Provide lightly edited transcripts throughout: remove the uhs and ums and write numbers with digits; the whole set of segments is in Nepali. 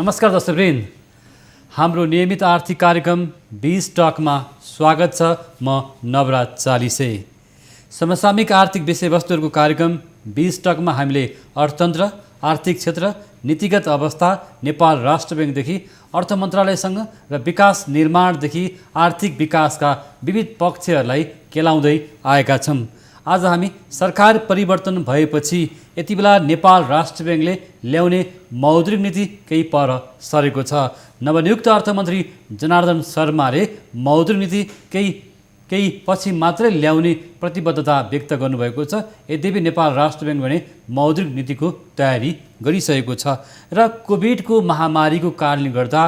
नमस्कार दर्शकवृन्द, हाम्रो नियमित आर्थिक कार्यक्रम 20 टकमा स्वागत छ। म नवराज चालिसे। समसामयिक आर्थिक विषयवस्तुहरूको कार्यक्रम 20 टकमा हामीले अर्थतन्त्र, आर्थिक क्षेत्र, नीतिगत अवस्था, नेपाल राष्ट्र ब्याङ्कदेखि अर्थ मन्त्रालयसँग र विकास निर्माणदेखि आर्थिक विकासका विविध पक्षहरूलाई केलाउँदै आएका छौँ। आज हामी सरकार परिवर्तन भएपछि यति बेला नेपाल राष्ट्र ब्याङ्कले ल्याउने मौद्रिक नीति केही पर सरेको छ। नवनियुक्त अर्थमन्त्री जनार्दन शर्माले मौद्रिक नीति केही पछि मात्रै ल्याउने प्रतिबद्धता व्यक्त गर्नुभएको छ। यद्यपि नेपाल राष्ट्र ब्याङ्क भने मौद्रिक नीतिको तयारी गरिसकेको छ र कोभिडको महामारीको कारणले गर्दा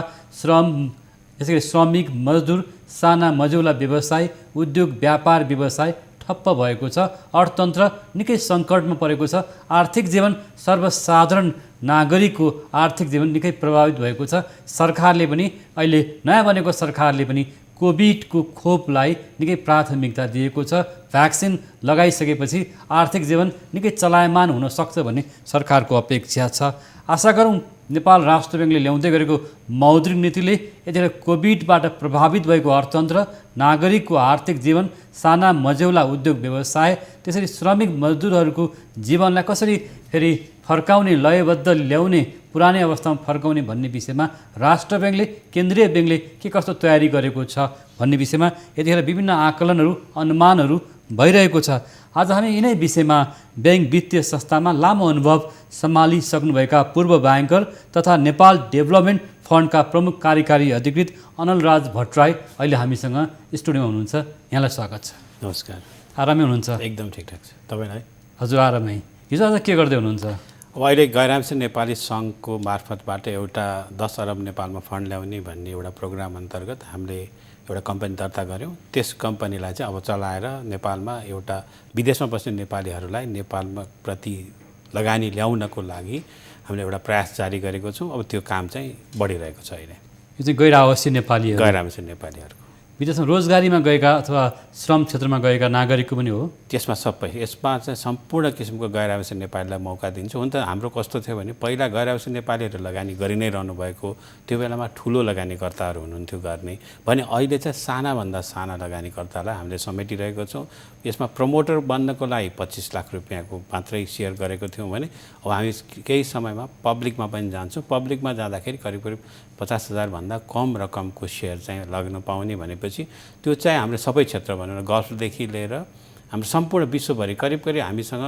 यसै श्रमिक, मजदुर, साना मझौला व्यवसाय, उद्योग व्यापार व्यवसाय ठप्प भएको छ। अर्थतन्त्र निकै सङ्कटमा परेको छ। आर्थिक जीवन, सर्वसाधारण नागरिकको आर्थिक जीवन निकै प्रभावित भएको छ। सरकारले पनि अहिले नयाँ बनेको सरकारले पनि कोभिडको खोपलाई निकै प्राथमिकता दिएको छ। भ्याक्सिन लगाइसकेपछि आर्थिक जीवन निकै चलायमान हुन सक्छ भन्ने सरकारको अपेक्षा छ। आशा गरौँ नेपाल राष्ट्र ब्याङ्कले ल्याउँदै गरेको मौद्रिक नीतिले यतिखेर कोभिडबाट प्रभावित भएको अर्थतन्त्र, नागरिकको आर्थिक जीवन, साना मझौला उद्योग व्यवसाय, त्यसरी श्रमिक मजदुरहरूको जीवनलाई कसरी फेरि फर्काउने, लयबद्ध ल्याउने, पुरानै अवस्थामा फर्काउने भन्ने विषयमा राष्ट्र ब्याङ्कले, केन्द्रीय ब्याङ्कले के कस्तो तयारी गरेको छ भन्ने विषयमा यतिखेर विभिन्न आकलनहरू, अनुमानहरू भइरहेको छ। आज हामी यिनै विषयमा ब्याङ्क वित्तीय संस्थामा लामो अनुभव सम्हालिसक्नुभएका पूर्व ब्याङ्कर तथा नेपाल डेभलपमेन्ट फन्डका प्रमुख कार्यकारी अधिकृत अनलराज भट्टराई अहिले हामीसँग स्टुडियोमा हुनुहुन्छ। यहाँलाई स्वागत छ। नमस्कार। आरामै हुनुहुन्छ? एकदम ठिकठाक छ। तपाईँलाई? हजुर आरामै। हिजो आज के गर्दै हुनुहुन्छ? अब अहिले गैरामसी नेपाली सङ्घको मार्फतबाट एउटा 10 अरब नेपालमा फन्ड ल्याउने भन्ने एउटा प्रोग्राम अन्तर्गत हामीले एउटा कम्पनी दर्ता गऱ्यौँ। त्यस कम्पनीलाई चाहिँ अब चलाएर नेपालमा एउटा विदेशमा बस्ने नेपालीहरूलाई नेपालमा प्रति लगानी ल्याउनको लागि हामीले एउटा प्रयास जारी गरेको छौँ। अब त्यो काम चाहिँ बढिरहेको छ अहिले। यो चाहिँ गैर आवासीय नेपालीहरू, गैरामसी नेपालीहरूको विदेशमा रोजगारीमा गएका अथवा श्रम क्षेत्रमा गएका नागरिकको पनि हो? त्यसमा सबै, यसमा चाहिँ सम्पूर्ण किसिमको गैर आवासीय नेपालीलाई मौका दिन्छ। हुन त हाम्रो कस्तो थियो भने पहिला गैर आवासीय नेपालीहरू लगानी गरि नै रहनु भएको, त्यो बेलामा ठुलो लगानीकर्ताहरू हुनुहुन्थ्यो गर्ने भने अहिले चाहिँ सानाभन्दा साना लगानीकर्तालाई हामीले समेटिरहेको छौँ। यसमा प्रमोटर बन्नको लागि 25 लाख रुपियाँको मात्रै सेयर गरेको थियौँ भने अब हामी केही समयमा पब्लिकमा पनि जान्छौँ। पब्लिकमा जाँदाखेरि करिब 50,000 भन्दा कम रकमको सेयर चाहिँ लाग्न पाउने भनेपछि त्यो चाहिँ हाम्रो सबै क्षेत्र भनौँ न, गल्फदेखि लिएर हाम्रो सम्पूर्ण विश्वभरि करिब हामीसँग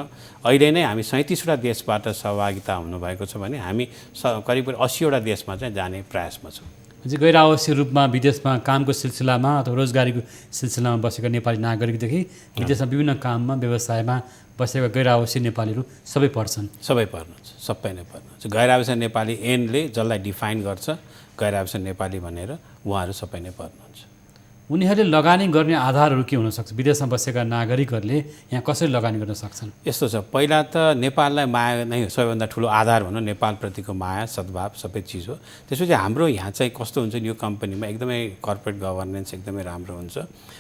अहिले नै हामी 37वटा देशबाट सहभागिता हुनुभएको छ भने हामी करिब 80वटा देशमा चाहिँ जाने प्रयासमा छौँ। गैर आवासीय रूपमा विदेशमा कामको सिलसिलामा अथवा रोजगारीको सिलसिलामा बसेका नेपाली नागरिकदेखि विदेशमा विभिन्न काममा, व्यवसायमा बसेका गैर आवासीय नेपालीहरू सबै पर्छन्? सबै पर्नुहुन्छ, सबै नै पर्नुहुन्छ। गैर आवासीय नेपाली ऐनले जसलाई डिफाइन गर्छ गैर आवासीय नेपाली भनेर, उहाँहरू सबै नै पर्नुहुन्छ। उनीहरूले लगानी गर्ने आधारहरू के हुनसक्छ? विदेशमा बसेका नागरिकहरूले यहाँ कसरी लगानी गर्न सक्छन्? यस्तो छ, पहिला त नेपाललाई माया नै सबैभन्दा ठुलो आधार भनौँ, नेपालप्रतिको माया, सद्भाव सबै चिज हो। त्यसपछि हाम्रो यहाँ चाहिँ कस्तो हुन्छ, यो कम्पनीमा एकदमै कर्पोरेट गभर्नेन्स एकदमै राम्रो हुन्छ।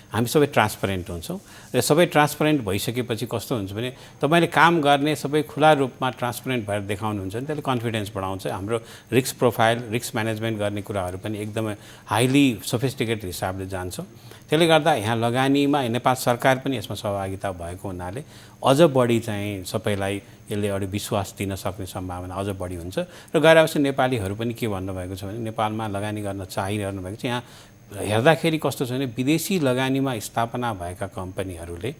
हामी सबै ट्रान्सपरेन्ट हुन्छौँ र सबै ट्रान्सपरेन्ट भइसकेपछि कस्तो हुन्छ भने तपाईँले काम गर्ने सबै खुला रूपमा ट्रान्सपरेन्ट भएर देखाउनुहुन्छ भने त्यसले कन्फिडेन्स बढाउँछ। हाम्रो रिस्क प्रोफाइल, रिस्क म्यानेजमेन्ट गर्ने कुराहरू पनि एकदमै हाइली सोफिस्टिकेटेड हिसाबले जान्छ। त्यसले गर्दा यहाँ लगानीमा नेपाल सरकार पनि यसमा सहभागिता भएको हुनाले अझ बढी चाहिँ सबैलाई यसले अरू विश्वास दिन सक्ने सम्भावना अझ बढी हुन्छ। र गैर आवासीय नेपालीहरू पनि के भन्नुभएको छ भने नेपालमा लगानी गर्न चाहिरहनु भएको छ। यहाँ हेर्दाखेरि कस्तो छ भने विदेशी लगानीमा स्थापना भएका कम्पनीहरूले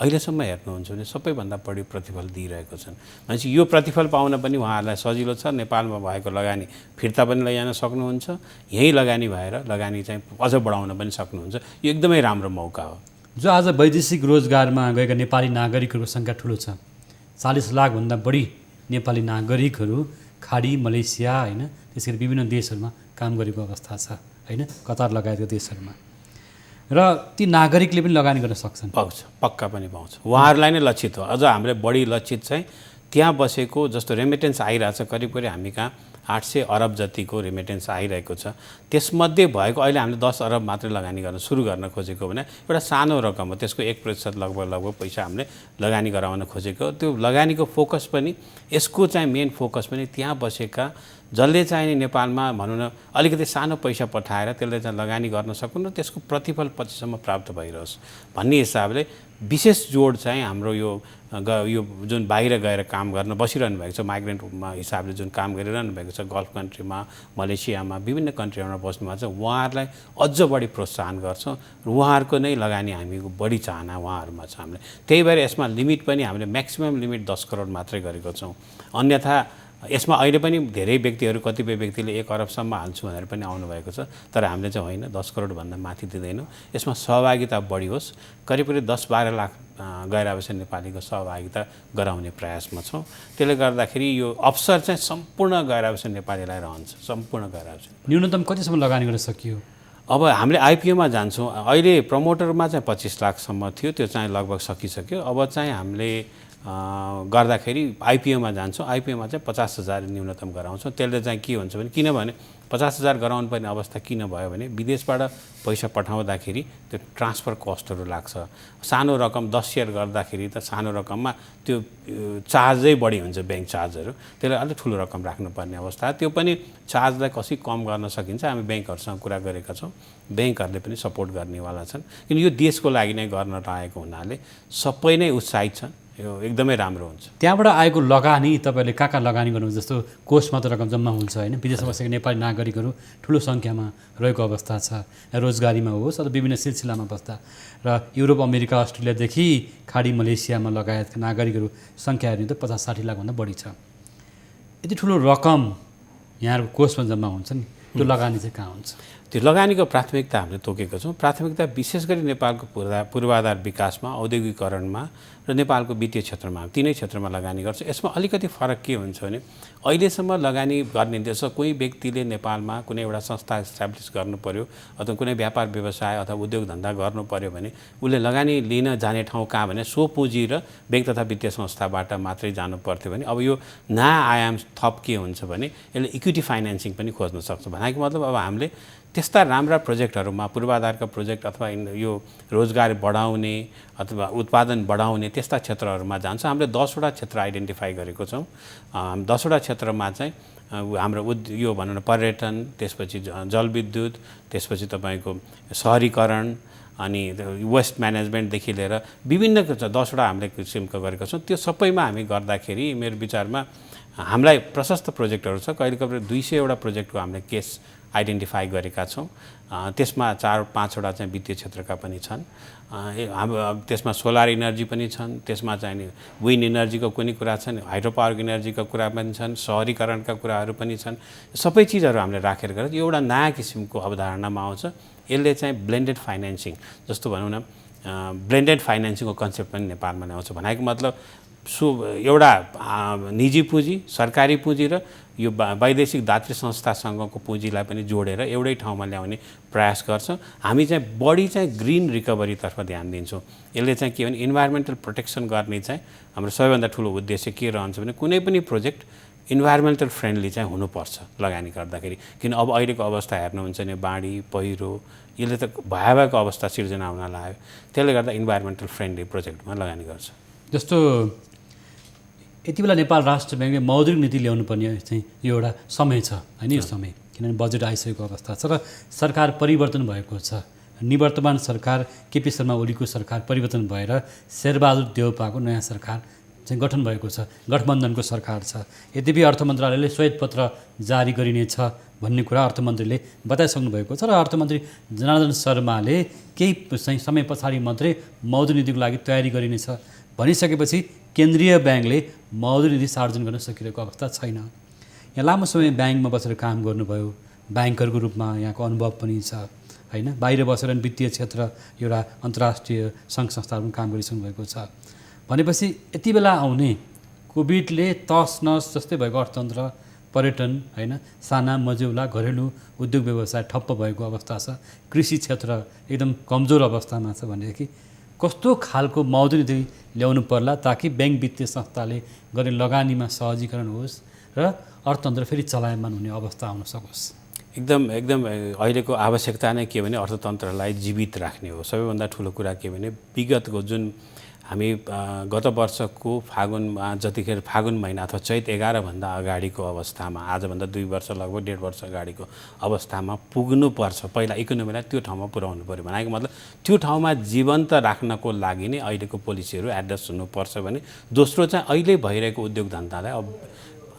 अहिलेसम्म हेर्नुहुन्छ भने सबैभन्दा बढी प्रतिफल दिइरहेको छन्। भनेपछि यो प्रतिफल पाउन पनि उहाँहरूलाई सजिलो छ। नेपालमा भएको लगानी फिर्ता पनि लैजान सक्नुहुन्छ, यहीँ लगानी भएर लगानी चाहिँ अझ बढाउन पनि सक्नुहुन्छ। यो एकदमै राम्रो मौका हो। जो आज वैदेशिक रोजगारमा गएका नेपाली नागरिकहरूको सङ्ख्या ठुलो छ, 40 लाखभन्दा बढी नेपाली नागरिकहरू खाडी, मलेसिया होइन, त्यसरी विभिन्न देशहरूमा काम गरेको अवस्था छ होइन, कतार लगायतका देशहरूमा। र ती नागरिकले पनि लगानी गर्न सक्छन्? पाउँछ, पक्का पनि पाउँछ। उहाँहरूलाई नै लक्षित हो। अझ हामीले बढी लक्षित चाहिँ त्यहाँ बसेको जस्तो रेमिटेन्स आइरहेछ, करिब हामी कहाँ 800 अरब जतिको रेमिटेन्स आइरहेको छ। त्यसमध्ये भएको अहिले हामीले 10 अरब मात्रै लगानी गर्न सुरु गर्न खोजेको भने एउटा सानो रकम हो। त्यसको 1% लगभग पैसा हामीले लगानी गराउन खोजेको। त्यो लगानीको फोकस पनि, यसको चाहिँ मेन फोकस पनि त्यहाँ बसेका जसले चाहिँ नेपालमा भनौँ न अलिकति सानो पैसा पठाएर त्यसले चाहिँ लगानी गर्न सकुन् र त्यसको प्रतिफल पछिसम्म प्राप्त भइरहोस् भन्ने हिसाबले विशेष जोड चाहिँ हाम्रो यो जुन बाहिर गएर काम गर्न बसिरहनु भएको छ माइग्रेन्टमा हिसाबले जुन काम गरिरहनु भएको छ गल्फ कन्ट्रीमा मलेसियामा विभिन्न कन्ट्रीहरूमा बस्नुभएको छ उहाँहरूलाई अझ बढी प्रोत्साहन गर्छौँ र उहाँहरूको नै लगानी हामीको बढी चाहना उहाँहरूमा छ हामीले त्यही भएर यसमा लिमिट पनि हामीले म्याक्सिमम लिमिट 10 करोड मात्रै गरेको छौँ अन्यथा यसमा अहिले पनि धेरै व्यक्तिहरू कतिपय व्यक्तिले 1 अरबसम्म हाल्छु भनेर पनि आउनुभएको छ तर हामीले चाहिँ होइन 10 करोडभन्दा माथि दिँदैनौँ यसमा सहभागिता बढी होस् करिब 10-12 लाख गैर आवासीय नेपालीको सहभागिता गराउने प्रयासमा छौँ त्यसले गर्दाखेरि यो अवसर चाहिँ सम्पूर्ण गैर आवासीय नेपालीलाई रहन्छ सम्पूर्ण गैर आवासीय न्यूनतम कतिसम्म लगानी गर्न सकियो अब हामीले आइपिओमा जान्छौँ अहिले प्रमोटरमा चाहिँ 25 लाखसम्म थियो त्यो चाहिँ लगभग सकिसक्यो अब चाहिँ हामीले गर्दाखेरि आइपिओमा जान्छौँ आइपिओमा चाहिँ 50,000 न्यूनतम गराउँछौँ त्यसले चाहिँ के हुन्छ भने किनभने 50,000 गराउनु पर्ने अवस्था किन भयो भने विदेशबाट पैसा पठाउँदाखेरि त्यो ट्रान्सफर कस्टहरू लाग्छ सानो रकम 10 सेयर गर्दाखेरि त सानो रकममा त्यो चार्जै बढी हुन्छ ब्याङ्क चार्जहरू त्यसले अलिक ठुलो रकम राख्नुपर्ने अवस्था त्यो पनि चार्जलाई कसरी कम गर्न सकिन्छ हामी ब्याङ्कहरूसँग कुरा गरेका छौँ ब्याङ्कहरूले पनि सपोर्ट गर्नेवाला छन् किन यो देशको लागि नै गर्न लागेको हुनाले सबै नै उत्साहित छन् यो एकदमै राम्रो हुन्छ त्यहाँबाट आएको लगानी तपाईँले कहाँ लगानी गर्नुहुन्छ जस्तो कोषमा त रकम जम्मा हुन्छ होइन विदेशमा बसेका नेपाली नागरिकहरू ठुलो सङ्ख्यामा रहेको अवस्था छ रोजगारीमा होस् अथवा विभिन्न सिलसिलामा बस्दा र युरोप अमेरिका अस्ट्रेलियादेखि खाडी मलेसियामा लगायतका नागरिकहरू सङ्ख्या हेर्ने त 50-60 लाखभन्दा बढी छ यति ठुलो रकम यहाँहरूको कोषमा जम्मा हुन्छ नि त्यो लगानी चाहिँ कहाँ हुन्छ त्यो लगानीको प्राथमिकता हामीले तोकेको छौँ प्राथमिकता विशेष गरी नेपालको पूर्वाधार विकासमा औद्योगिकरणमा र नेपालको वित्तीय क्षेत्रमा तीनै क्षेत्रमा लगानी गर्छ यसमा अलिकति फरक के हुन्छ भने अहिलेसम्म लगानी गर्ने देश कोही व्यक्तिले नेपालमा कुनै एउटा संस्था इस्टाब्लिस गर्नु पर्यो अथवा कुनै व्यापार व्यवसाय अथवा उद्योग धन्दा गर्नु पर्यो भने उसले लगानी लिन जाने ठाउँ कहाँ भने सो पुँजी र ब्याङ्क तथा वित्तीय संस्थाबाट मात्रै जानु पर्थ्यो भने अब यो आयाम थप के हुन्छ भने यसले इक्विटी फाइनेन्सिङ पनि खोज्न सक्छ भनेको मतलब अब हामीले त्यस्ता राम्रा प्रोजेक्टहरूमा पूर्वाधारका प्रोजेक्ट अथवा यो रोजगार बढाउने अथवा उत्पादन बढाउने त्यस्ता क्षेत्रहरूमा जान्छ हामीले 10वटा क्षेत्र आइडेन्टिफाई गरेको छौँ 10वटा क्षेत्रमा चाहिँ हाम्रो यो भनौँ न पर्यटन त्यसपछि जलविद्युत त्यसपछि तपाईँको सहरीकरण अनि वेस्ट म्यानेजमेन्टदेखि लिएर विभिन्न 10वटा हामीले किसिमका गरेका छौँ त्यो सबैमा हामी गर्दाखेरि मेरो विचारमा हामीलाई प्रशस्त प्रोजेक्टहरू छ कहिले कहिले 200वटा प्रोजेक्टको हामीले केस आइडेन्टिफाई गरेका छौँ त्यसमा 4-5वटा चाहिँ वित्तीय क्षेत्रका पनि छन् त्यसमा सोलर इनर्जी पनि छन् त्यसमा चाहिँ विन्ड इनर्जीको कुनै कुरा छन् हाइड्रो पावर इनर्जीको कुरा पनि छन् सहरीकरणका कुराहरू पनि छन् सबै चिजहरू हामीले राखेर गरेर यो एउटा नयाँ किसिमको अवधारणामा आउँछ यसले चाहिँ ब्लेन्डेड फाइनेन्सिङ जस्तो भनौँ न ब्लेन्डेड फाइनेन्सिङको कन्सेप्ट पनि नेपालमा ल्याउँछ भनेको मतलब एउटा निजी पुँजी सरकारी पुँजी र यो वैदेशिक दात्री संस्थासँगको पुँजीलाई पनि जोडेर एउटै ठाउँमा ल्याउने प्रयास गर्छौँ हामी चाहिँ बढी चाहिँ ग्रिन रिकभरीतर्फ ध्यान दिन्छौँ यसले चाहिँ के भने इन्भाइरोमेन्टल प्रोटेक्सन गर्ने चाहिँ हाम्रो सबैभन्दा ठुलो उद्देश्य के रहन्छ भने कुनै पनि प्रोजेक्ट इन्भाइरोमेन्टल फ्रेन्डली चाहिँ हुनुपर्छ लगानी गर्दाखेरि किन अब अहिलेको अवस्था हेर्नुहुन्छ भने बाढी पहिरो यसले त भयावहको अवस्था सिर्जना हुन लाग्यो त्यसले गर्दा इन्भाइरोमेन्टल फ्रेन्डली प्रोजेक्टमा लगानी गर्छ जस्तो यति बेला नेपाल राष्ट्र ब्याङ्कले मौद्रिक नीति ल्याउनु पर्ने चाहिँ यो एउटा समय छ होइन यो समय किनभने बजेट आइसकेको अवस्था छ र सरकार परिवर्तन भएको छ निवर्तमान सरकार केपी शर्मा ओलीको सरकार परिवर्तन भएर शेरबहादुर देउपाको नयाँ सरकार चाहिँ गठन भएको छ गठबन्धनको सरकार छ यद्यपि अर्थ मन्त्रालयले श्वेतपत्र जारी गरिनेछ भन्ने कुरा अर्थमन्त्रीले बताइसक्नु भएको छ र अर्थमन्त्री जनार्दन शर्माले केही चाहिँ समय पछाडि मात्रै मौद्रिक नीतिको लागि तयारी गरिनेछ भनिसकेपछि केन्द्रीय ब्याङ्कले मौद्रिक नीति सार्वजनिक गर्न सकिरहेको अवस्था छैन यहाँ लामो समय ब्याङ्कमा बसेर काम गर्नुभयो ब्याङ्करको रूपमा यहाँको अनुभव पनि छ होइन बाहिर बसेर वित्तीय क्षेत्र एउटा अन्तर्राष्ट्रिय सङ्घ संस्थाहरूमा काम गरिसक्नु भएको छ भनेपछि यति बेला आउने कोभिडले तस नस जस्तै भएको अर्थतन्त्र पर्यटन होइन साना मझौला घरेलु उद्योग व्यवसाय ठप्प भएको अवस्था छ कृषि क्षेत्र एकदम कमजोर अवस्थामा छ भनेदेखि कस्तो खालको मौद्रिक नीति ल्याउनु पर्ला ताकि ब्याङ्क वित्तीय संस्थाले गर्ने लगानीमा सहजीकरण होस् र अर्थतन्त्र फेरि चलायमान हुने अवस्था आउन सकोस् एकदम अहिलेको आवश्यकता नै के भने अर्थतन्त्रलाई जीवित राख्ने हो सबैभन्दा ठुलो कुरा के भने विगतको जुन हामी गत वर्षको फागुनमा जतिखेर फागुन महिना अथवा चैत 11 भन्दा अगाडिको अवस्थामा आजभन्दा 2 वर्ष लगभग 1.5 वर्ष अगाडिको अवस्थामा पुग्नुपर्छ। पहिला इकोनोमीलाई त्यो ठाउँमा पुर्याउनु पर्यो भनेको मतलब त्यो ठाउँमा जीवन्त राख्नको लागि नै अहिलेको पोलिसीहरू एड्रेस हुनुपर्छ भने दोस्रो चाहिँ अहिले भइरहेको उद्योग धन्दालाई अब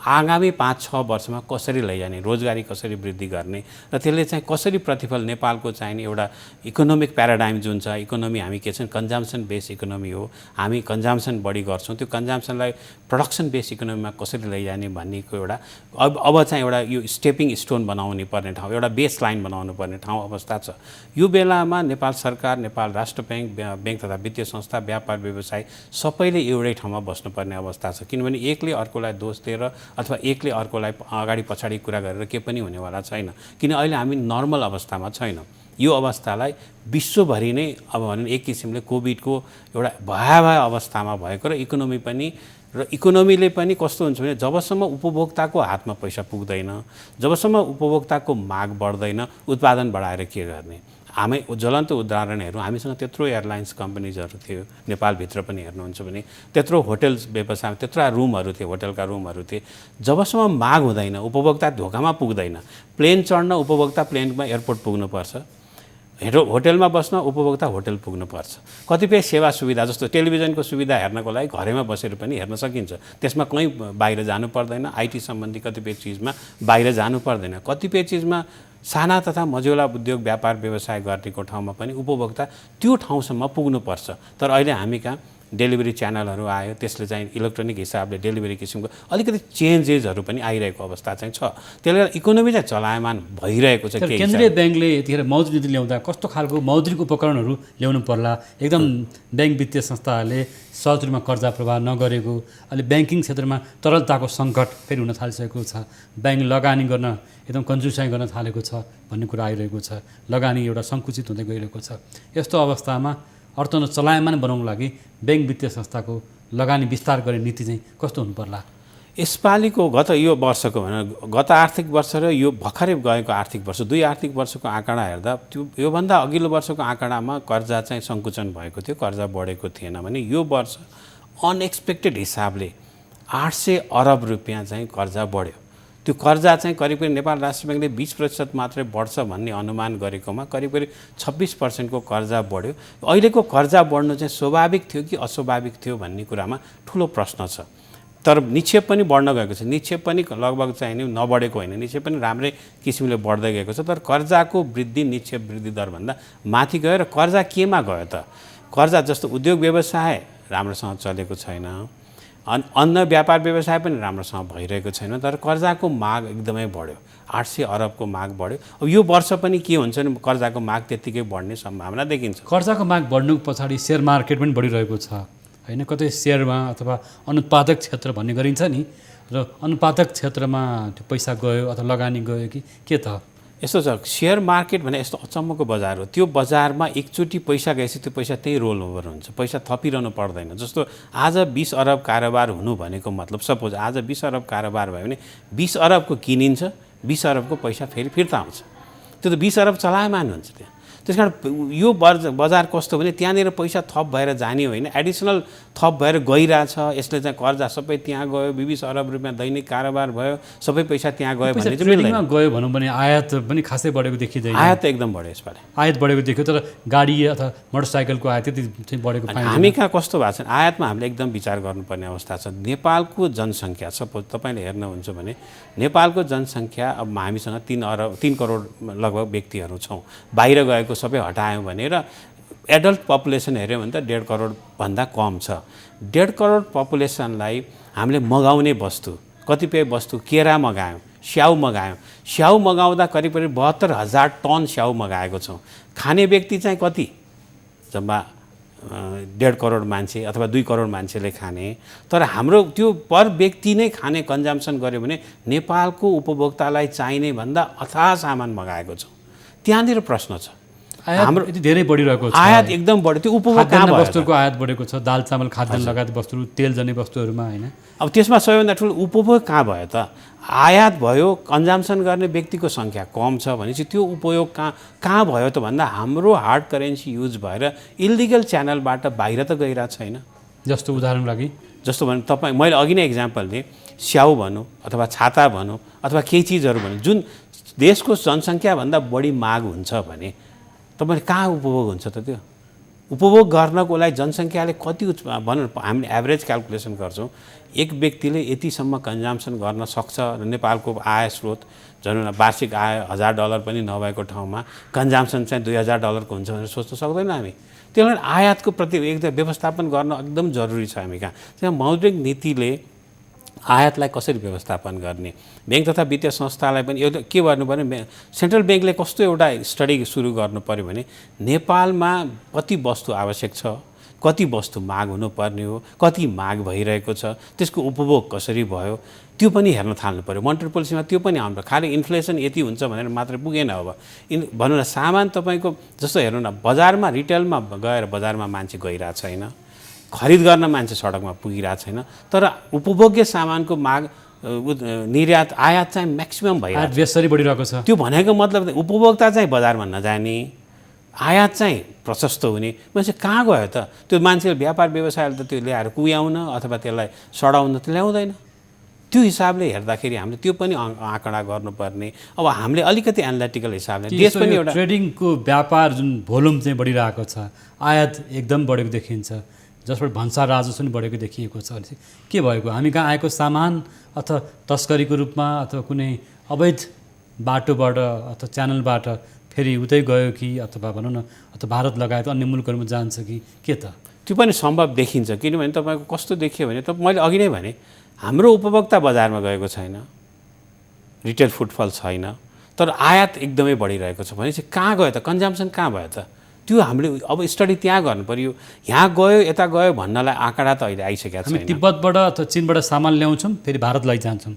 आगामी 5-6 वर्षमा कसरी लैजाने, रोजगारी कसरी वृद्धि गर्ने र त्यसले चाहिँ कसरी प्रतिफल नेपालको चाहिने एउटा इकोनोमिक प्याराडाइम जुन छ, इकोनोमी हामी के छन् कन्जम्सन बेस इकोनोमी हो, हामी कन्जम्सन बढी गर्छौँ, त्यो कन्जम्सनलाई प्रोडक्सन बेस इकोनोमीमा कसरी लैजाने भन्नेको एउटा अब चाहिँ एउटा यो स्टेपिङ स्टोन बनाउनु पर्ने ठाउँ, एउटा बेस लाइन बनाउनु पर्ने ठाउँ अवस्था छ। यो बेलामा नेपाल सरकार, नेपाल राष्ट्र ब्याङ्क तथा वित्तीय संस्था, व्यापार व्यवसाय सबैले एउटै ठाउँमा बस्नुपर्ने अवस्था छ। किनभने एकले अर्कोलाई दोष दिएर अथवा एकले अर्कोलाई अगाडि पछाडि कुरा गरेर के पनि हुनेवाला छैन। किन अहिले हामी नर्मल अवस्थामा छैनौँ। यो अवस्थालाई विश्वभरि नै अब भनौँ एक किसिमले कोभिडको एउटा भयावह अवस्थामा भएको र इकोनोमीले पनि कस्तो हुन्छ भने जबसम्म उपभोक्ताको हातमा पैसा पुग्दैन, जबसम्म उपभोक्ताको माग बढ्दैन, उत्पादन बढाएर के गर्ने। हामी ज्वलन्त उदाहरणहरू हामीसँग त्यत्रो एयरलाइन्स कम्पनीजहरू थियो, नेपालभित्र पनि हेर्नुहुन्छ भने त्यत्रो होटल व्यवसाय, त्यत्रो रुमहरू थिए, होटलका रुमहरू थिए। जबसम्म माग हुँदैन, उपभोक्ता धोकामा पुग्दैन, प्लेन चढ्न उपभोक्ता प्लेनमा एयरपोर्ट पुग्नुपर्छ, होटलमा बस्न उपभोक्ता होटल पुग्नुपर्छ। कतिपय सेवा सुविधा जस्तो टेलिभिजनको सुविधा हेर्नको लागि घरैमा बसेर पनि हेर्न सकिन्छ, त्यसमा कहीँ बाहिर जानु पर्दैन। आइटी सम्बन्धी कतिपय चिजमा बाहिर जानु पर्दैन। कतिपय चिजमा साना तथा मझौला उद्योग व्यापार व्यवसाय गर्नेको ठाउँमा पनि उपभोक्ता त्यो ठाउँसम्म पुग्नुपर्छ। तर अहिले हामी कहाँ डेलिभरी च्यानलहरू आयो, त्यसले चाहिँ इलेक्ट्रोनिक हिसाबले डेलिभरी किसिमको अलिकति चेन्जेसहरू पनि आइरहेको अवस्था चाहिँ छ। त्यसले गर्दा इकोनोमी चाहिँ चलायमान भइरहेको छ। केन्द्रीय ब्याङ्कले यतिखेर मौद्रिक नीति ल्याउँदा कस्तो खालको मौद्रिक उपकरणहरू ल्याउनु पर्ला? एकदम ब्याङ्क वित्तीय संस्थाहरूले सहज रूपमा कर्जा प्रवाह नगरेको, अहिले ब्याङ्किङ क्षेत्रमा तरलताको सङ्कट फेरि हुन थालिसकेको छ, ब्याङ्क लगानी गर्न एकदम कन्जुसाइ गर्न थालेको छ भन्ने कुरा आइरहेको छ, लगानी एउटा सङ्कुचित हुँदै गइरहेको छ। यस्तो अवस्थामा अर्थन चलायमान बनाउनको लागि ब्याङ्क वित्तीय संस्थाको लगानी विस्तार गर्ने नीति चाहिँ कस्तो हुनु पर्ला? यसपालिको यो वर्षको गत आर्थिक वर्ष र यो भर्खरै गएको आर्थिक वर्ष 2 आर्थिक वर्षको आँकडा हेर्दा त्यो योभन्दा अघिल्लो वर्षको आँकडामा कर्जा चाहिँ सङ्कुचन भएको थियो, कर्जा बढेको थिएन भने यो वर्ष अनएक्सपेक्टेड हिसाबले 800 अरब रुपियाँ चाहिँ कर्जा बढ्यो। त्यो कर्जा चाहिँ करिब नेपाल राष्ट्र ब्याङ्कले 20% मात्रै बढ्छ भन्ने अनुमान गरेकोमा करिब 26% को कर्जा बढ्यो। अहिलेको कर्जा बढ्नु चाहिँ स्वाभाविक थियो कि अस्वाभाविक थियो भन्ने कुरामा ठुलो प्रश्न छ। तर निक्षेप पनि बढ्न गएको छ, निक्षेप पनि लगभग चाहिँ नि नबढेको होइन, निक्षेप पनि राम्रै किसिमले बढ्दै गएको छ। तर कर्जाको वृद्धि निक्षेप वृद्धि दरभन्दा माथि गयो र कर्जा केमा गयो त? कर्जा जस्तो उद्योग व्यवसाय राम्रोसँग चलेको छैन, अन्य व्यापार व्यवसाय पनि राम्रोसँग भइरहेको छैन, तर कर्जाको माग एकदमै बढ्यो। 800 अरबको माग बढ्यो। अब यो वर्ष पनि के हुन्छ भने कर्जाको माग त्यत्तिकै बढ्ने सम्भावना देखिन्छ। कर्जाको माग बढ्नुको पछाडि सेयर मार्केट पनि बढिरहेको छ होइन, कतै सेयरमा अथवा अनुत्पादक क्षेत्र भन्ने गरिन्छ नि, र अनुत्पादक क्षेत्रमा त्यो पैसा गयो अथवा लगानी गयो कि के त? यस्तो छ, सेयर मार्केट भने यस्तो अचम्मको बजार हो। त्यो बजारमा एकचोटि पैसा गएपछि त्यो पैसा त्यही रोल ओभर हुन्छ, पैसा थपिरहनु पर्दैन। जस्तो आज 20 अरब कारोबार हुनु भनेको मतलब सपोज आज 20 अरब कारोबार भयो भने 20 अरबको किनिन्छ, 20 अरबको पैसा फेरि फिर्ता आउँछ। त्यो त 20 अरब चलायमान हुन्छ त्यहाँ। त्यसकारण यो बजार कस्तो भने त्यहाँनिर पैसा थप भएर जाने होइन, एडिसनल थप भएर गइरहेछ। यसले चाहिँ कर्जा सबै त्यहाँ गयो, 20 अरब रुपियाँ दैनिक कारोबार भयो, सबै पैसा त्यहाँ गयो भने ट्रेडिङमा गयो भनौँ भने आयात पनि खासै बढेको देखिँदैन। आयात एकदम बढ्यो यसपालि, आयात बढेको देखियो, तर गाडी अथवा मोटरसाइकलको आयात त्यति बढेको पाइन्छ। हामी कहाँ कस्तो भएको छ, आयातमा हामीले एकदम विचार गर्नुपर्ने अवस्था छ। नेपालको जनसङ्ख्या सपोज तपाईँले हेर्नुहुन्छ भने नेपालको जनसङ्ख्या अब हामीसँग 3 करोड लगभग व्यक्तिहरू छौँ। बाहिर गएको सबै हटायौँ भने र एडल्ट पपुलेसन हेऱ्यो भने त 1.5 करोड भन्दा कम छ। 1.5 करोड पपुलेसनलाई हामीले मगाउने वस्तु, कतिपय वस्तु केरा मगायौँ, स्याउ मगायौँ। स्याउ मगाउँदा करिब 72,000 टन स्याउ मगाएको छौँ। खाने व्यक्ति चाहिँ कति? जम्मा 1.5 करोड मान्छे अथवा 2 करोड मान्छेले खाने। तर हाम्रो त्यो पर व्यक्ति नै खाने कन्जम्सन गर्यो भने नेपालको उपभोक्तालाई चाहिने भन्दा अथाह सामान मगाएको छौँ। त्यहाँनिर प्रश्न छ। हाम्रो यति धेरै बढिरहेको छ, आयात एकदम बढ्यो। त्यो उपभोग कहाँ भयो? वस्तुको आयात बढेको छ, दाल चामल खाद्यान्न लगायत वस्तुहरू, तेल जन्य वस्तुहरूमा होइन। अब त्यसमा सबैभन्दा ठुलो उपभोग कहाँ भयो त? आयात भयो, कन्जम्सन गर्ने व्यक्तिको सङ्ख्या कम छ भनेपछि त्यो उपयोग कहाँ भयो त भन्दा हाम्रो हार्ड करेन्सी युज भएर इलिगल च्यानलबाट बाहिर त गइरहेको छैन। जस्तो उदाहरणको लागि जस्तो भने तपाईँ मैले अघि नै इक्जाम्पल दिएँ, स्याउ भनौँ अथवा छाता भनौँ अथवा केही चिजहरू भनौँ, जुन देशको जनसङ्ख्याभन्दा बढी माग हुन्छ भने तपाईँले कहाँ उपभोग हुन्छ त त्यो? उपभोग गर्नको लागि जनसङ्ख्याले कति भनौँ हामीले एभरेज क्यालकुलेसन गर्छौँ, एक व्यक्तिले यतिसम्म कन्जम्सन गर्न सक्छ र नेपालको आय स्रोत भनौँ न वार्षिक आय $1000 पनि नभएको ठाउँमा कन्जम्सन चाहिँ $2000 हुन्छ भनेर सोच्न सक्दैन हामी। त्यही भएर आयातको प्रति एकदम व्यवस्थापन गर्न एकदम जरुरी छ हामी कहाँ। त्यहाँ मौद्रिक नीतिले आयातलाई कसरी व्यवस्थापन गर्ने, ब्याङ्क तथा वित्तीय संस्थालाई पनि एउटा के गर्नु पर्यो, सेन्ट्रल ब्याङ्कले कस्तो एउटा स्टडी सुरु गर्नु पर्यो भने नेपालमा कति वस्तु आवश्यक छ, कति वस्तु माग हुनुपर्ने हो, कति माग भइरहेको छ, त्यसको उपभोग कसरी भयो, त्यो पनि हेर्न थाल्नु पर्यो। मोनेटरी पोलिसीमा त्यो पनि आउनु, खालि इन्फ्लेसन यति हुन्छ भनेर मात्रै पुगेन। अब भनौँ न सामान तपाईँको जस्तो हेर्नु न, बजारमा रिटेलमा गएर बजारमा मान्छे गइरहेको छैन, खरिद गर्न मान्छे सडकमा पुगिरहेको छैन, तर उपभोग्य सामानको माग निर्यात आयात चाहिँ म्याक्सिमम भइरहेको छ, बेसरी बढिरहेको छ। त्यो भनेको मतलब उपभोक्ता चाहिँ बजारमा नजाने, आयात चाहिँ प्रशस्त हुने। मान्छे कहाँ गयो त? त्यो मान्छेले व्यापार व्यवसायले त त्यो ल्याएर कुहाउन अथवा त्यसलाई सडाउन त ल्याउँदैन। त्यो हिसाबले हेर्दाखेरि हामीले त्यो पनि आँकडा गर्नुपर्ने। अब हामीले अलिकति एनालिटिकल हिसाबले देश पनि एउटा ट्रेडिङको व्यापार जुन भोल्युम चाहिँ बढिरहेको छ, आयात एकदम बढेको देखिन्छ, जसबाट भन्सार राजस्व पनि बढेको देखिएको छ। के भएको? हामी कहाँ आएको सामान अथवा तस्करीको रूपमा अथवा कुनै अवैध बाटोबाट अथवा च्यानलबाट फेरि उतै गयो कि अथवा भनौँ न अथवा भारत लगायत अन्य मुलुकहरूमा जान्छ कि त? त्यो पनि सम्भव देखिन्छ। किनभने तपाईँको कस्तो देखियो भने मैले अघि नै भने हाम्रो उपभोक्ता बजारमा गएको छैन, रिटेल फुटफल छैन, तर आयात एकदमै बढिरहेको छ भनेपछि कहाँ गयो त? कन्जम्सन कहाँ भयो त? त्यो हामीले अब स्टडी त्यहाँ गर्नु पर्यो। यहाँ गयो यता गयो भन्नलाई आँकडा त अहिले आइसकेको छ। हामी तिब्बतबाट अथवा चीनबाट सामान ल्याउँछौँ, फेरि भारत लैजान्छौँ,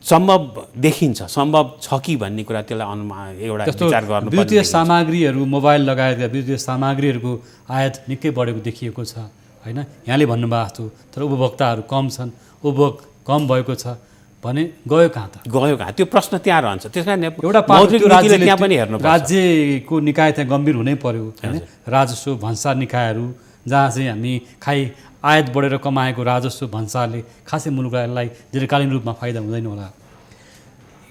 सम्भव देखिन्छ, सम्भव छ कि भन्ने कुरा त्यसलाई एउटा विचार गर्नु पर्छ। विद्युतीय सामग्रीहरू, मोबाइल लगायतका विद्युतीय सामग्रीहरूको आयात निकै बढेको देखिएको छ होइन? यहाँले भन्नुभएको थियो, तर उपभोक्ताहरू कम छन्, उपभोग कम भएको छ भने गयो कहाँ त? गयो कहाँ? त्यो प्रश्न त्यहाँ रहन्छ। त्यस कारण एउटा मौद्रिक नीतिले त्यहाँ पनि हेर्नु पर्छ। राज्यको निकाय त्यहाँ गम्भीर हुनै पर्यो होइन? राजस्व भन्सार निकायहरू जहाँ चाहिँ हामी आयात बढेर कमाएको राजस्व भन्सारले खासै मुलुकलाई दीर्घकालीन रूपमा फाइदा हुँदैन होला।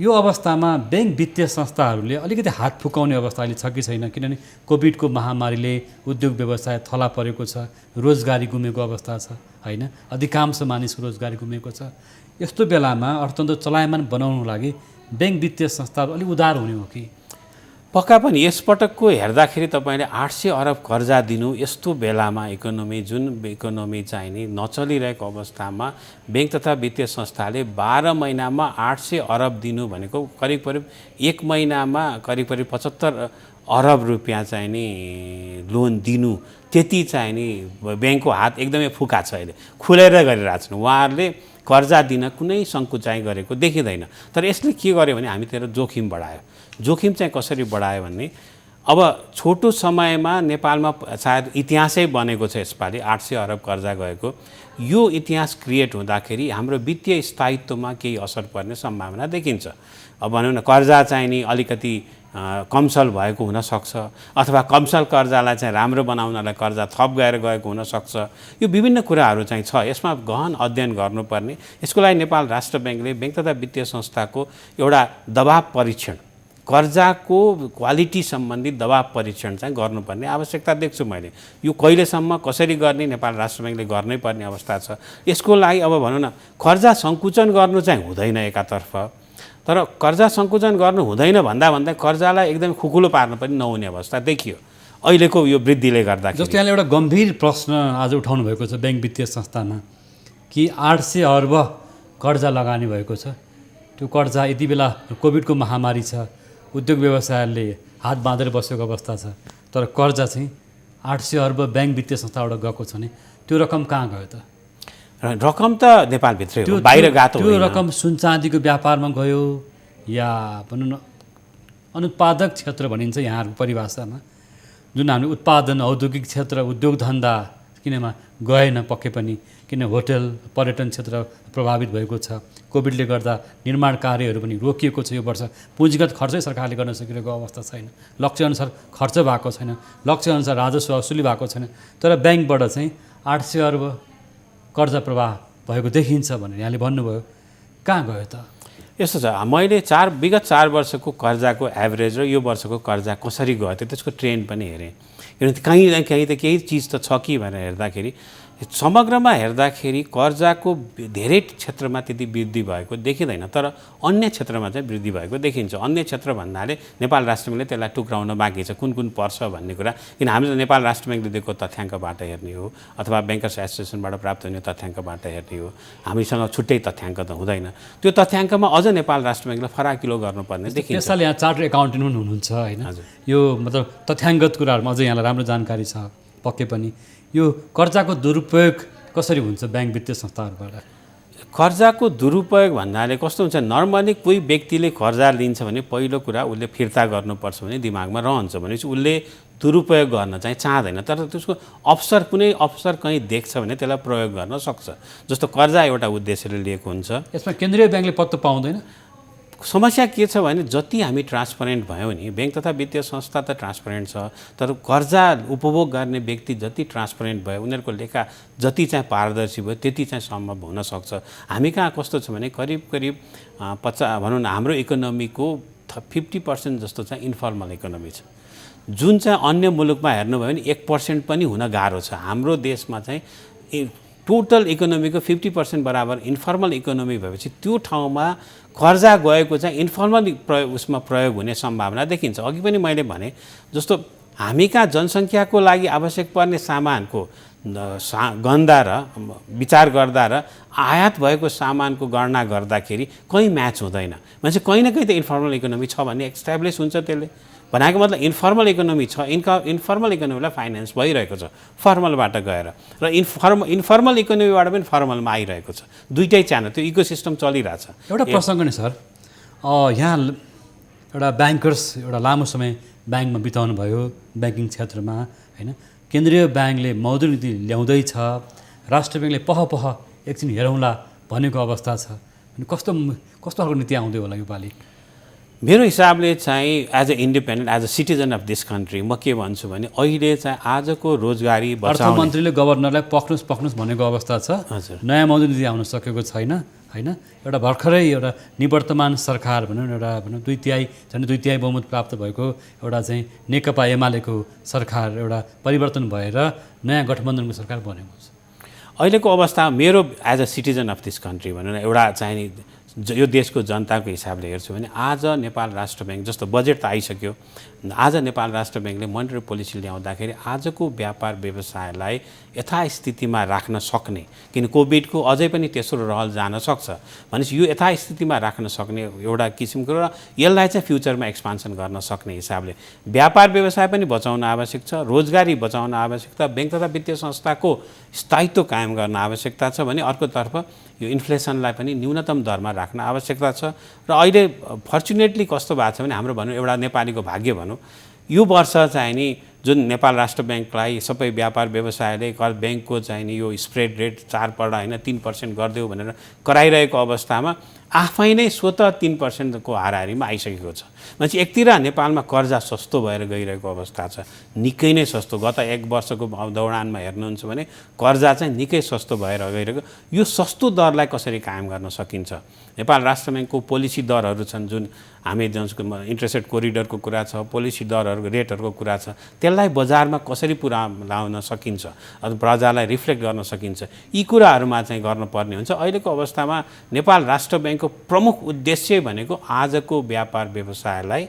यो अवस्थामा ब्याङ्क वित्तीय संस्थाहरूले अलिकति हात फुकाउने अवस्था अहिले छ कि छैन? किनभने कोभिडको महामारीले उद्योग व्यवसाय थला परेको छ, रोजगारी गुमेको अवस्था छ होइन? अधिकांश मानिसको रोजगारी गुमेको छ। यस्तो बेलामा अर्थतन्त्र चलायमान बनाउनको लागि ब्याङ्क वित्तीय संस्थाहरू अलिक उदार हुने हो कि? पक्का पनि यसपटकको हेर्दाखेरि तपाईँले 800 अरब कर्जा दिनु, यस्तो बेलामा जुन इकोनोमी चाहिँ नि नचलिरहेको अवस्थामा ब्याङ्क तथा वित्तीय संस्थाले 12 महिनामा 800 अरब दिनु भनेको करिब एक महिनामा करिब 75 अरब रुपियाँ चाहिँ नि लोन दिनु, त्यति चाहिँ नि ब्याङ्कको हात एकदमै फुका छ, अहिले खुलेर गरिरहेको छन्। उहाँहरूले कर्जा दिन कुनै सङ्कुचाइ गरेको देखिँदैन। तर यसले के गर्यो भने हामीतिर जोखिम बढायो। जोखिम चाहिँ कसरी बढायो भने अब छोटो समयमा नेपालमा सायद इतिहासै बनेको छ यसपालि 800 अरब कर्जा गएको। यो इतिहास क्रिएट हुँदाखेरि हाम्रो वित्तीय स्थायित्वमा केही असर पर्ने सम्भावना देखिन्छ। अब भनौँ न कर्जा चाहिँ नि अलिकति कमसल भएको हुनसक्छ, अथवा कमसल कर्जालाई चाहिँ राम्रो बनाउनलाई कर्जा थप गएको हुनसक्छ। यो विभिन्न कुराहरू चाहिँ छ, यसमा गहन अध्ययन गर्नुपर्ने। यसको लागि नेपाल राष्ट्र ब्याङ्कले ब्याङ्क तथा वित्तीय संस्थाको एउटा दबाव परीक्षण, कर्जाको क्वालिटी सम्बन्धी दबाव परीक्षण चाहिँ गर्नुपर्ने आवश्यकता देख्छु मैले। यो कहिलेसम्म कसरी गर्ने नेपाल राष्ट्र ब्याङ्कले गर्नै पर्ने अवस्था छ। यसको लागि अब भनौँ न कर्जा सङ्कुचन गर्नु चाहिँ हुँदैन एकातर्फ, तर कर्जा सङ्कुचन गर्नु हुँदैन भन्दा कर्जालाई एकदम खुकुलो पार्न पनि नहुने अवस्था देखियो अहिलेको यो वृद्धिले गर्दा। जस्तो यहाँले एउटा गम्भीर प्रश्न आज उठाउनु भएको छ ब्याङ्क वित्तीय संस्थामा कि 800 अर्ब कर्जा लगानी भएको छ। त्यो कर्जा यति बेला कोभिडको महामारी छ, उद्योग व्यवसायले हात बाँधेर बसेको अवस्था छ, तर कर्जा चाहिँ 800 अर्ब ब्याङ्क वित्तीय संस्थाबाट गएको छ भने त्यो रकम कहाँ गयो त? रकम त नेपालभित्रै हो, बाहिर गएको त्यो रकम सुन चाँदीको व्यापारमा गयो या भनौँ न अनुत्पादक क्षेत्र भनिन्छ यहाँहरूको परिभाषामा, जुन हामी उत्पादन औद्योगिक क्षेत्र उद्योग धन्दा किनमा गएन पक्कै पनि, किन होटल पर्यटन क्षेत्र प्रभावित भएको छ। कोभिडले गर्दा निर्माण कार्यहरू पनि रोकिएको छ। यो वर्ष पुँजीगत खर्चै सरकारले गर्न सकिरहेको अवस्था छैन, लक्ष्यअनुसार खर्च भएको छैन, लक्ष्यअनुसार राजस्व वसुली भएको छैन। तर ब्याङ्कबाट चाहिँ 800 अर्ब कर्जा प्रवाह भएको देखिन्छ भनेर यहाँले भन्नुभयो, कहाँ गयो त? यस्तो छ, मैले विगत 4 वर्षको कर्जाको एभरेज र यो वर्षको कर्जा कसरी गयो त त्यसको ट्रेन्ड पनि हेरेँ। किनभने कहीँ न कहीँ त केही चिज त छ कि भनेर हेर्दाखेरि समग्रमा हेर्दाखेरि कर्जाको धेरै क्षेत्रमा त्यति वृद्धि भएको देखिँदैन, तर अन्य क्षेत्रमा चाहिँ वृद्धि भएको देखिन्छ। अन्य क्षेत्र भन्नाले नेपाल राष्ट्र ब्याङ्कले त्यसलाई टुक्राउन बाँकी छ, कुन कुन पर्छ भन्ने कुरा। किन हामीले नेपाल राष्ट्र ब्याङ्कले दिएको तथ्याङ्कबाट हेर्ने हो अथवा ब्याङ्कर्स एसोसिएसनबाट प्राप्त हुने तथ्याङ्कबाट हेर्ने हो, हामीसँग छुट्टै तथ्याङ्क त हुँदैन। त्यो तथ्याङ्कमा अझ नेपाल राष्ट्र ब्याङ्कले फराकिलो गर्नुपर्ने देखिन्छ। त्यसैले यहाँ चार्टर एकाउन्टेन्ट पनि हुनुहुन्छ होइन, यो मतलब तथ्याङ्गत कुराहरूमा अझै यहाँलाई राम्रो जानकारी छ पक्कै पनि। यो कर्जाको दुरुपयोग कसरी हुन्छ ब्याङ्क वित्तीय संस्थाहरूबाट? कर्जाको दुरुपयोग भन्नाले कस्तो हुन्छ, नर्मली कोही व्यक्तिले कर्जा लिन्छ भने पहिलो कुरा उसले फिर्ता गर्नुपर्छ भने दिमागमा रहन्छ, भनेपछि उसले दुरुपयोग गर्न चाहिँ चाहँदैन। तर त्यसको कुनै अवसर कहीँ देख्छ भने त्यसलाई प्रयोग गर्न सक्छ। जस्तो कर्जा एउटा उद्देश्यले लिएको हुन्छ, यसमा केन्द्रीय ब्याङ्कले पत्तो पाउँदैन। समस्या के छ भने जति हामी ट्रान्सपरेन्ट भयौँ नि, ब्याङ्क तथा वित्तीय संस्था त ट्रान्सपरेन्ट छ, तर कर्जा उपभोग गर्ने व्यक्ति जति ट्रान्सपरेन्ट भयो, उनीहरूको लेखा जति चाहिँ पारदर्शी भयो त्यति चाहिँ सम्भव हुनसक्छ। हामी कहाँ कस्तो छ भने करिब 50 भनौँ न हाम्रो इकोनोमीको 50% जस्तो चाहिँ इन्फर्मल इकोनोमी छ, जुन चाहिँ अन्य मुलुकमा हेर्नुभयो भने 1% पनि हुन गाह्रो छ। हाम्रो देशमा चाहिँ टोटल इकोनोमीको 50% बराबर इन्फर्मल इकोनोमी भएपछि त्यो ठाउँमा कर्जा गएको चाहिँ इन्फर्मल प्रयोग हुने सम्भावना देखिन्छ। अघि पनि मैले भने जस्तो हामी कहाँ जनसङ्ख्याको लागि आवश्यक पर्ने सामानको गन्दा र विचार गर्दा र आयात भएको सामानको गणना गर्दाखेरि कहीँ म्याच हुँदैन। मान्छे कहीँ न कहीँ त इन्फर्मल इकोनोमी छ भन्ने एक्स्ट्याब्लिस हुन्छ। त्यसले भनेको मतलब इन्फर्मल इकोनोमी छ, इन्फर्मल इकोनोमीलाई फाइनेन्स भइरहेको छ फर्मलबाट गएर, र इन्फर्मल इकोनोमीबाट पनि फर्मलमा आइरहेको छ। दुईटै च्यानल, त्यो इकोसिस्टम चलिरहेछ। एउटा प्रसङ्ग नि सर, यहाँ एउटा ब्याङ्कर्स एउटा लामो समय ब्याङ्कमा बिताउनु भयो, ब्याङ्किङ क्षेत्रमा होइन, केन्द्रीय ब्याङ्कले मौद्रिक नीति ल्याउँदैछ, राष्ट्र ब्याङ्कले पह एकछिन हेरौँला भनेको अवस्था छ। कस्तो खालको नीति आउँदै होला योपालि? मेरो हिसाबले चाहिँ as a independent, as a citizen of this country म के भन्छु भने अहिले चाहिँ आजको रोजगारी बचाउने, अर्थमन्त्रीले गभर्नरलाई पक्नुहोस् भनेको अवस्था छ। हजुर, नयाँ मौद्रिक नीति आउन सकेको छैन होइन। एउटा भर्खरै एउटा निवर्तमान सरकार भनौँ एउटा झन् दुई तिहाई बहुमत प्राप्त भएको एउटा चाहिँ नेकपा एमालेको सरकार एउटा परिवर्तन भएर नयाँ गठबन्धनको सरकार बनेको छ। अहिलेको अवस्था मेरो as a citizen of this country भनेर एउटा चाहिँ यो देशको जनताको हिसाबले हेर्छु भने आज नेपाल राष्ट्र ब्याङ्क जस्तो बजेट त आइसक्यो, आज नेपाल राष्ट्र ब्याङ्कले मोनेटरी पोलिसी ल्याउँदाखेरि आजको व्यापार व्यवसायलाई यथास्थितिमा राख्न सक्ने, किन कोभिडको अझै पनि तेस्रो रहल जान सक्छ भनेपछि यो यथास्थितिमा राख्न सक्ने एउटा किसिमको र यसलाई चाहिँ फ्युचरमा एक्सपान्सन गर्न सक्ने हिसाबले व्यापार व्यवसाय पनि बचाउन आवश्यक छ, रोजगारी बचाउन आवश्यक छ, ब्याङ्क तथा वित्तीय संस्थाको स्थायित्व कायम गर्न आवश्यकता छ भने अर्कोतर्फ यो इन्फ्लेसनलाई पनि न्यूनतम दरमा राख्न आवश्यकता छ। र अहिले फर्चुनेटली कस्तो भएको छ भने हाम्रो भनौँ एउटा नेपालीको भाग्य भनौँ, यो वर्ष चाहिँ नि जुन नेपाल राष्ट्र ब्याङ्कलाई सबै व्यापार व्यवसायले ब्याङ्कको चाहिँ नि यो स्प्रेड रेट 4% होइन 3% गरिदेऊ भनेर कराइरहेको अवस्थामा आफै नै स्वतः 3% को हाराहारीमा आइसकेको छ। मान्छे एकतिर नेपालमा कर्जा सस्तो भएर गइरहेको अवस्था छ, निकै नै सस्तो। गत 1 वर्षको दौडानमा हेर्नुहुन्छ भने कर्जा चाहिँ निकै सस्तो भएर गइरहेको। यो सस्तो दरलाई कसरी कायम गर्न सकिन्छ? नेपाल राष्ट्र ब्याङ्कको पोलिसी दरहरू छन्, जुन हामी जसको इन्ट्रेस्ट रेट कोरिडरको कुरा छ, पोलिसी दरहरूको रेटहरूको कुरा छ, त्यसलाई बजारमा कसरी लाउन सकिन्छ अथवा प्रजालाई रिफ्लेक्ट गर्न सकिन्छ, यी कुराहरूमा चाहिँ गर्नुपर्ने हुन्छ। अहिलेको अवस्थामा नेपाल राष्ट्र ब्याङ्कको प्रमुख उद्देश्य भनेको आजको व्यापार व्यवसायलाई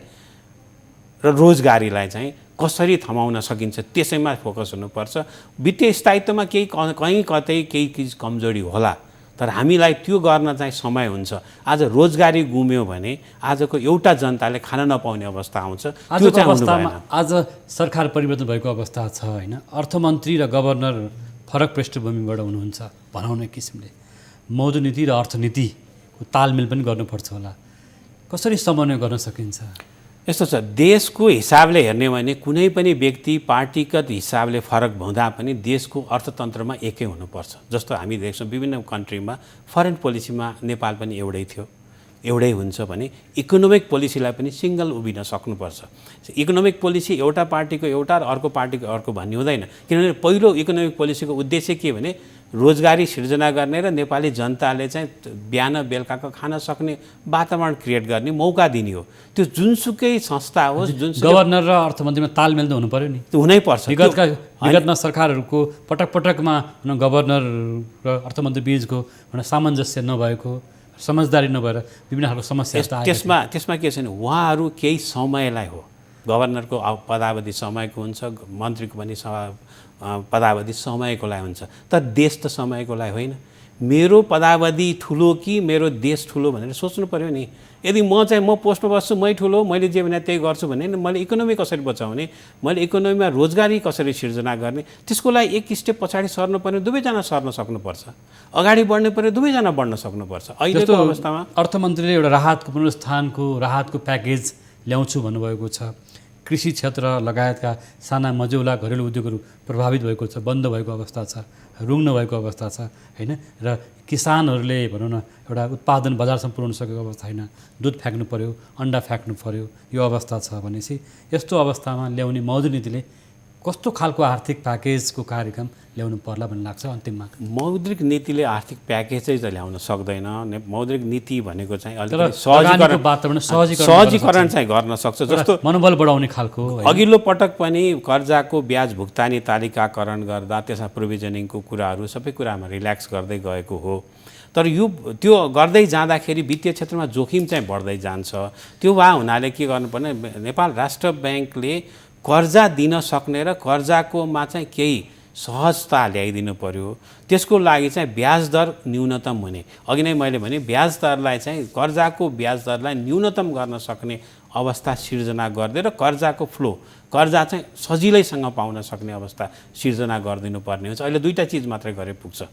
र रोजगारीलाई चाहिँ कसरी थमाउन सकिन्छ त्यसैमा फोकस हुनुपर्छ। वित्तीय स्थायित्वमा कहीँ कतै केही चिज कमजोरी होला, तर हामीलाई त्यो गर्न चाहिँ समय हुन्छ। आज रोजगारी गुम्यो भने आजको एउटा जनताले खान नपाउने अवस्था आउँछ। त्यो चाहिँ अवस्थामा आज सरकार परिवर्तन भएको अवस्था छ होइन, अर्थमन्त्री र गभर्नर फरक पृष्ठभूमिबाट हुनुहुन्छ भनौँ न किसिमले, मौद्रिक नीति र अर्थनीतिको तालमेल पनि गर्नुपर्छ होला, कसरी समन्वय गर्न सकिन्छ? यस्तो छ, देशको हिसाबले हेर्ने भने कुनै पनि व्यक्ति पार्टीगत हिसाबले फरक हुँदा पनि देशको अर्थतन्त्रमा एकै हुनुपर्छ। जस्तो हामी देख्छौँ विभिन्न कन्ट्रीमा फरेन पोलिसीमा नेपाल पनि एउटै थियो, एउटै हुन्छ भने इकोनोमिक पोलिसीलाई पनि सिङ्गल उभिन सक्नुपर्छ। इकोनोमिक पोलिसी एउटा पार्टीको एउटा र अर्को पार्टीको अर्को भन्ने हुँदैन, किनभने पहिलो इकोनोमिक पोलिसीको उद्देश्य के भने रोजगारी सिर्जना गर्ने र नेपाली जनताले चाहिँ बिहान बेलुकाको खान सक्ने वातावरण क्रिएट गर्ने मौका दिने हो। त्यो जुनसुकै संस्था होस्, जुनसुकै गभर्नर र अर्थमन्त्रीमा तालमेल त हुनु पर्यो नि, त्यो हुनैपर्छ। विगतमा सरकारहरूको पटकमा गभर्नर र अर्थमन्त्री बीचको सामञ्जस्य नभएको, समझदारी नभएर विभिन्न खालको समस्या त्यसमा के छ भने उहाँहरू केही समयलाई हो, गभर्नरको पदावधि समयको हुन्छ, मन्त्रीको पनि पदावधि समयको लागि हुन्छ, तर देश त समयको लागि होइन। मेरो पदावधि ठुलो कि मेरो देश ठुलो भनेर सोच्नु पर्यो नि। यदि म पोस्टमा बस्छु, मै ठुलो, मैले जे भने त्यही गर्छु भने मैले इकोनोमी कसरी बचाउने, मैले इकोनोमीमा रोजगारी कसरी सिर्जना गर्ने, त्यसको लागि एक स्टेप पछाडि सर्नु पर्ने, दुवैजना सर्न सक्नुपर्छ, अगाडि बढ्ने पर्यो, दुवैजना बढ्न सक्नुपर्छ। अहिलेको अवस्थामा अर्थमन्त्रीले एउटा राहतको पुनरुत्थानको राहतको प्याकेज ल्याउँछु भन्नुभएको छ। कृषि क्षेत्र लगायतका साना मझौला घरेलु उद्योगहरू प्रभावित भएको छ, बन्द भएको अवस्था छ, रुङ्न भएको अवस्था छ होइन, र किसानहरूले भनौँ न एउटा उत्पादन बजारसम्म पुर्याउन सकेको अवस्था होइन, दुध फ्याँक्नु पर्यो, अन्डा फ्याँक्नु पर्यो, यो अवस्था छ भनेपछि यस्तो अवस्थामा ल्याउने मौद्रिक नीतिले कस्तो खालको आर्थिक प्याकेजको कार्यक्रम ल्याउनु पर्ला भन्ने लाग्छ अन्तिममा? मौद्रिक नीतिले आर्थिक प्याकेजै त ल्याउन सक्दैन। मौद्रिक नीति भनेको चाहिँ सहजीकरण चाहिँ गर्न सक्छ, जस्तो मनोबल बढाउने खालको। अघिल्लो पटक पनि कर्जाको ब्याज भुक्तानी तालिकाकरण गर्दा त्यसमा प्रोभिजनिङको कुराहरू सबै कुरामा रिल्याक्स गर्दै गएको हो। तर त्यो गर्दै जाँदाखेरि वित्तीय क्षेत्रमा जोखिम चाहिँ बढ्दै जान्छ। त्यो भए हुनाले के गर्नुपर्ने, नेपाल राष्ट्र ब्याङ्कले कर्जा दिन सक्ने र कर्जाकोमा चाहिँ केही सहजता ल्याइदिनु पर्यो। त्यसको लागि चाहिँ ब्याज दर न्यूनतम हुने, अघि नै मैले भने ब्याज दरलाई चाहिँ कर्जाको ब्याज दरलाई न्यूनतम गर्न सक्ने अवस्था सिर्जना गर्दै र कर्जाको फ्लो, कर्जा चाहिँ सजिलैसँग पाउन सक्ने अवस्था सिर्जना गरिदिनु पर्ने हुन्छ। अहिले दुईवटा चिज मात्रै गरे पुग्छ,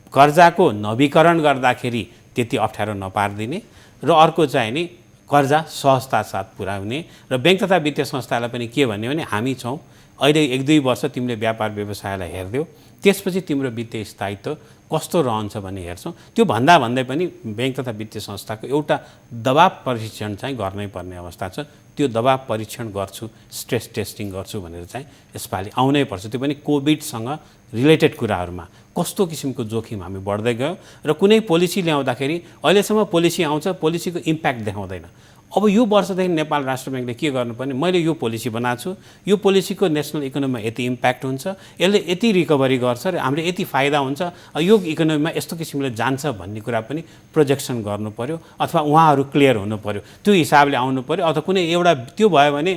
कर्जाको नवीकरण गर्दाखेरि त्यति अप्ठ्यारो नपारिदिने र अर्को चाहिँ नि कर्जा सहजता साथ पुर्याउने। र ब्याङ्क तथा वित्तीय संस्थालाई पनि के भन्ने भने हामी छौँ, अहिले 1-2 वर्ष तिमीले व्यापार व्यवसायलाई हेर्दियौ, त्यसपछि तिम्रो वित्तीय स्थायित्व कस्तो रहन्छ भन्ने हेर्छौँ। त्यो भन्दै पनि ब्याङ्क तथा वित्तीय संस्थाको एउटा दबाब परीक्षण चाहिँ गर्नै पर्ने अवस्था छ। त्यो दबाब परीक्षण गर्छु, स्ट्रेस टेस्टिङ गर्छु भनेर चाहिँ यसपालि आउनै पर्छ। त्यो पनि कोभिडसँग रिलेटेड कुराहरूमा कस्तो किसिमको जोखिम हामी बढ्दै गयो र कुनै पोलिसी ल्याउँदाखेरि अहिलेसम्म पोलिसी आउँछ, पोलिसीको इम्प्याक्ट देखाउँदैन। अब यो वर्षदेखि नेपाल राष्ट्र ब्याङ्कले के गर्नुपर्ने, मैले यो पोलिसी बनाएको छु, यो पोलिसीको नेसनल इकोनोमीमा यति इम्प्याक्ट हुन्छ, यसले यति रिकभरी गर्छ र हाम्रो यति फाइदा हुन्छ, यो इकोनोमीमा यस्तो किसिमले जान्छ भन्ने कुरा पनि प्रोजेक्सन गर्नु पर्यो, अथवा उहाँहरू क्लियर हुनु पर्यो, त्यो हिसाबले आउनु पर्यो। अथवा कुनै एउटा त्यो भयो भने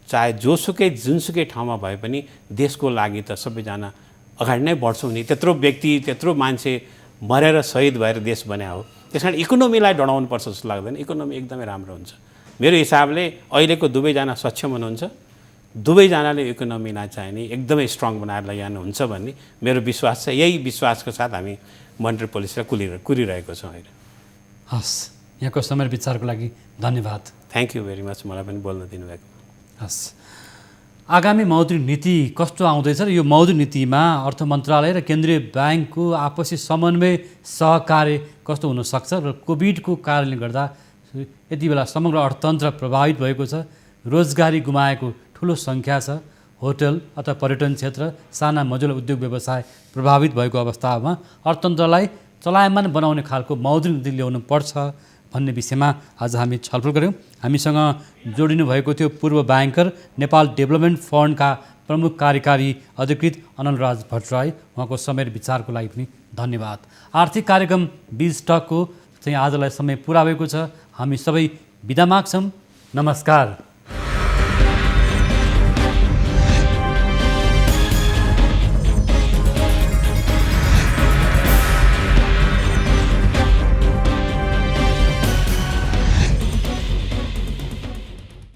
चाहे जुनसुकै ठाउँमा भए पनि देशको लागि त सबैजना अगाडि नै बढ्छौँ नि। त्यत्रो व्यक्ति, त्यत्रो मान्छे मरेर शहीद भएर देश बनायो हो, त्यस कारण इकोनोमीलाई डढाउनुपर्छ जस्तो लाग्दैन। इकोनोमी एकदमै राम्रो हुन्छ मेरो हिसाबले। अहिलेको दुवैजना सक्षम हुनुहुन्छ, दुवैजनाले इकोनोमीलाई चाहिँ नि एकदमै स्ट्रङ बनाएर लैजानुहुन्छ भन्ने मेरो विश्वास छ। यही विश्वासको साथ हामी मोनेटरी पोलिसीलाई कुरिरहेको छौँ अहिले। हस्, यहाँको समय विचारको लागि धन्यवाद। थ्याङ्क यू भेरी मच, मलाई पनि बोल्न दिनुभएको। हस्, आगामी मौद्रिक नीति कस्तो आउँदैछ र यो मौद्रिक नीतिमा अर्थ मन्त्रालय र केन्द्रीय ब्याङ्कको आपसी समन्वय सहकार्य कस्तो हुनसक्छ र कोभिडको कारणले गर्दा यति बेला समग्र अर्थतन्त्र प्रभावित भएको छ, रोजगारी गुमाएको ठुलो सङ्ख्या छ, होटल अथवा पर्यटन क्षेत्र, साना मझौला उद्योग व्यवसाय प्रभावित भएको अवस्थामा अर्थतन्त्रलाई चलायमान बनाउने खालको मौद्रिक नीति ल्याउनु पर्छ भन्ने विषयमा आज हामी छलफल गऱ्यौँ। हामीसँग जोडिनु भएको थियो पूर्व ब्याङ्कर, नेपाल डेभलपमेन्ट फन्डका प्रमुख कार्यकारी अधिकृत अनलराज भट्टराई। उहाँको समय विचारको लागि पनि धन्यवाद। आर्थिक कार्यक्रम बिज टकको चाहिँ आजलाई समय पुरा भएको छ। हामी सबै बिदा माग्छौँ। नमस्कार।